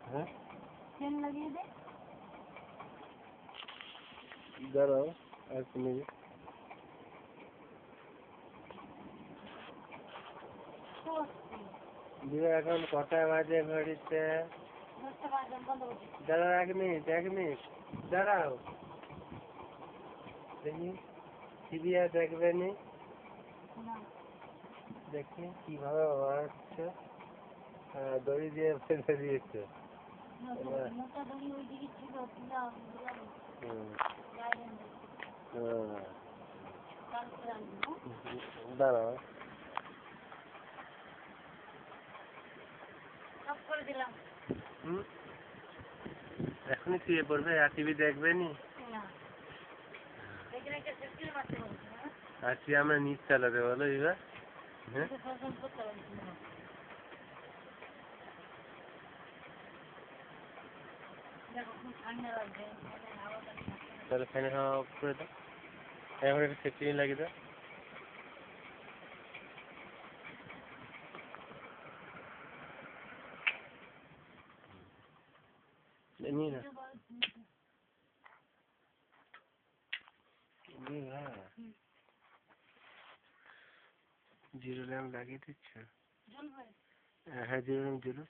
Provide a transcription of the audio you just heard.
হ্যাঁ লাগিয়ে দে দাঁড়াও এক মিনিট দিদি এখন কটায় বাজে ঘড়িতে দাঁড়াও এক মিনিট দাঁড়াও দেখি টিভি আর দেখবে নি দেখি কিভাবে হচ্ছে দড়ি দিয়ে ফেলে দিয়েছে দাঁড়াও এখনই শুয়ে পড়বে আর টিভি দেখবে নি আজকে আমরা নিচ চালাতে বলো এবার হ্যাঁ তাহলে ফ্যানের হাওয়া অফ করে দাও এখন একটা সেফটি লাগিয়ে দাও নিয়ে না জিরো ল্যাম্প লাগিয়ে দিচ্ছ হ্যাঁ জিরো ল্যাম্প জ্বলুন